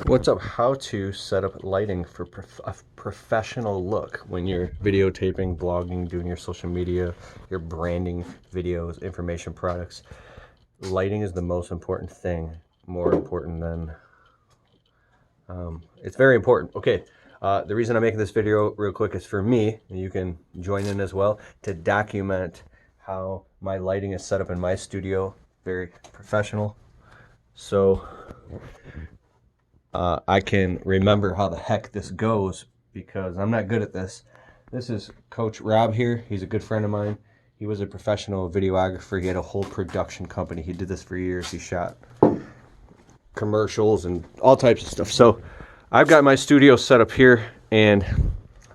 What's up? How to set up lighting for a professional look when you're videotaping, blogging, doing your social media, your branding videos, information products. Lighting is the most important thing, more important than, it's very important. Okay, the reason I'm making this video real quick is for me, and you can join in as well, to document how my lighting is set up in my studio, very professional. So I can remember how the heck this goes because I'm not good at this. This is Coach Rob here. He's a good friend of mine. He was a professional videographer. He had a whole production company. He did this for years. He shot commercials and all types of stuff. So I've got my studio set up here, and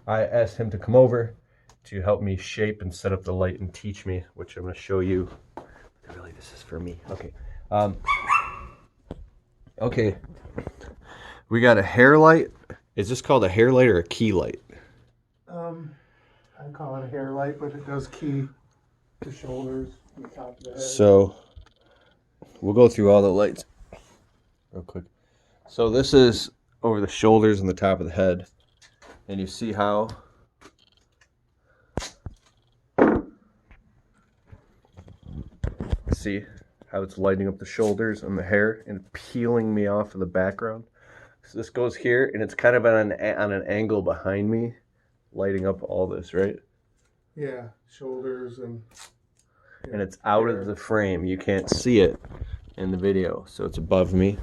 I asked him to come over to help me shape and set up the light and teach me, which I'm going to show you. Really, this is for me. Okay. Okay. We got a hair light. Is this called a hair light or a key light? I call it a hair light, but it does key the shoulders and the top of the head. So we'll go through all the lights real quick. So this is over the shoulders and the top of the head. And you see how it's lighting up the shoulders and the hair and peeling me off of the background. So this goes here, and it's kind of on an angle behind me, lighting up all this, right? Yeah, shoulders and it's out of the frame. You can't see it in the video, so it's above me.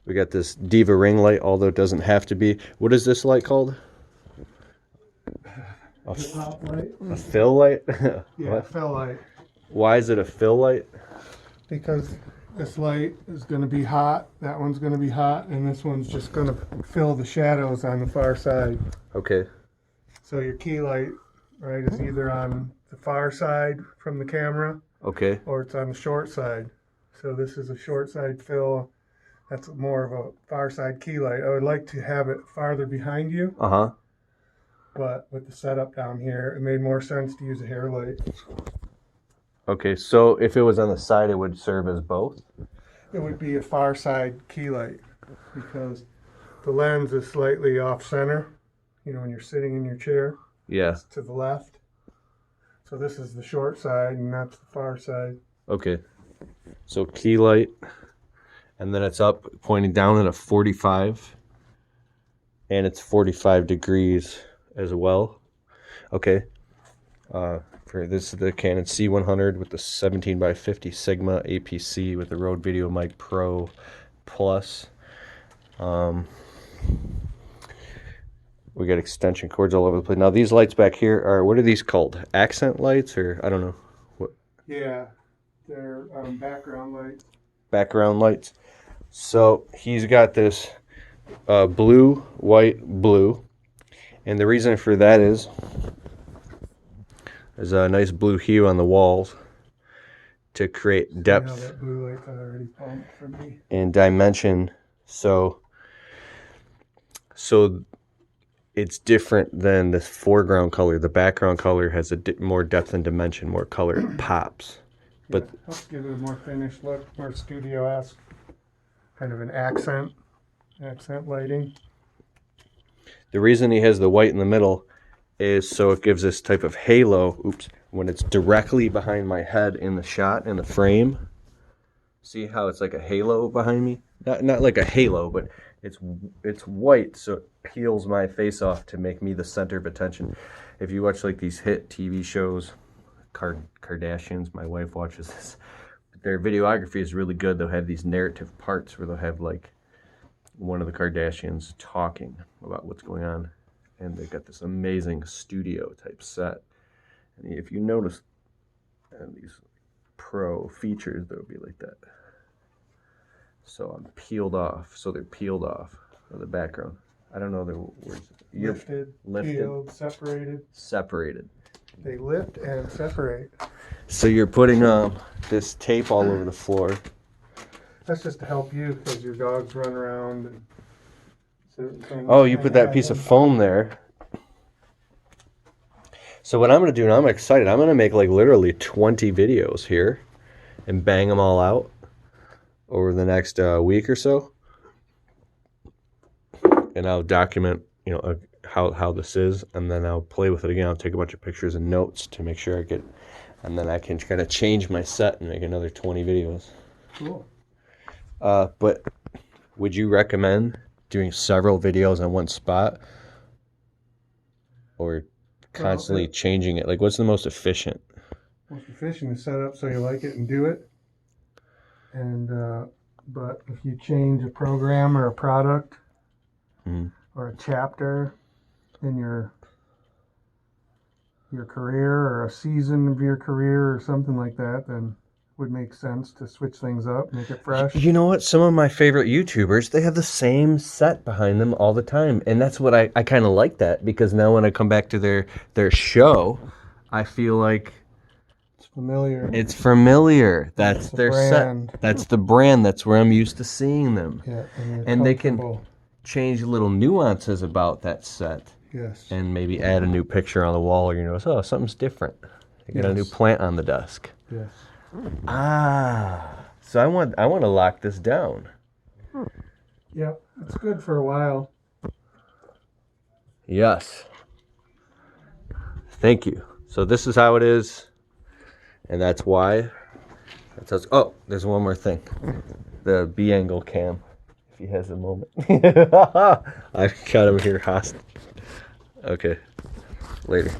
We got this Diva ring light, although it doesn't have to be. What is this light called? A fill light? Yeah, fill light. Why is it a fill light? Because this light is going to be hot, that one's going to be hot, and this one's just going to fill the shadows on the far side. Okay. So your key light, right, is either on the far side from the camera, okay, or it's on the short side. So this is a short side fill. That's more of a far side key light. I would like to have it farther behind you. Uh-huh. But with the setup down here, it made more sense to use a hair light. Okay, so if it was on the side, it would serve as both? It would be a far side key light because the lens is slightly off center, you know, when you're sitting in your chair. Yeah. It's to the left. So this is the short side and that's the far side. Okay. So key light, and then it's up pointing down at a 45, and it's 45 degrees as well. Okay. This is the Canon C100 with the 17x50 Sigma APC with the Rode Video Mic Pro Plus. We got extension cords all over the place. Now these lights back here are, what are these called? Accent lights, or I don't know. What? Yeah, they're background lights. Background lights. So he's got this blue, white, blue, and the reason for that is there's a nice blue hue on the walls to create depth. You know, that blue light's already pumped for me. And dimension. So it's different than the foreground color. The background color has a more depth and dimension, more color. It pops. Yeah, but helps give it a more finished look, more studio-esque, kind of an accent lighting. The reason he has the white in the middle is so it gives this type of halo, when it's directly behind my head in the shot, in the frame. See how it's like a halo behind me? Not like a halo, but it's white, so it peels my face off to make me the center of attention. If you watch like these hit TV shows, Kardashians, my wife watches this, their videography is really good. They'll have these narrative parts where they'll have like one of the Kardashians talking about what's going on. And they got this amazing studio type set. And if you notice these pro features, they'll be like that. So I'm peeled off. So they're peeled off of the background. I don't know the words. Lifted, peeled, separated. Separated. They lift and separate. So you're putting this tape all over the floor. That's just to help you because your dogs run around and certain things. Oh, you put that piece of foam there. So what I'm going to do, and I'm excited, I'm going to make like literally 20 videos here and bang them all out over the next week or so. and I'll document, how this is, and then I'll play with it again. I'll take a bunch of pictures and notes to make sure I get, and then I can kind of change my set and make another 20 videos. Cool. But would you recommend doing several videos on one spot, or constantly changing it? Like, what's the most efficient? Most efficient is set up so you like it and do it. And but if you change a program or a product or a chapter in your career, or a season of your career or something like that, then it would make sense to switch things up, make it fresh. You know what? Some of my favorite YouTubers, they have the same set behind them all the time. And that's what I kind of like that, because now when I come back to their show, I feel like Familiar. it's familiar. That's the their brand. set. That's the brand. That's where I'm used to seeing them. Yeah, And they can change little nuances about that set. Yes. And maybe add a new picture on the wall, or oh, something's different. You got a new plant on the desk. Yes. So I want to lock this down. Yep, it's good for a while. Yes. Thank you. So this is how it is, and that's why. Oh, there's one more thing. The B-angle cam, if he has a moment. I've got him here hostage. Okay. Later.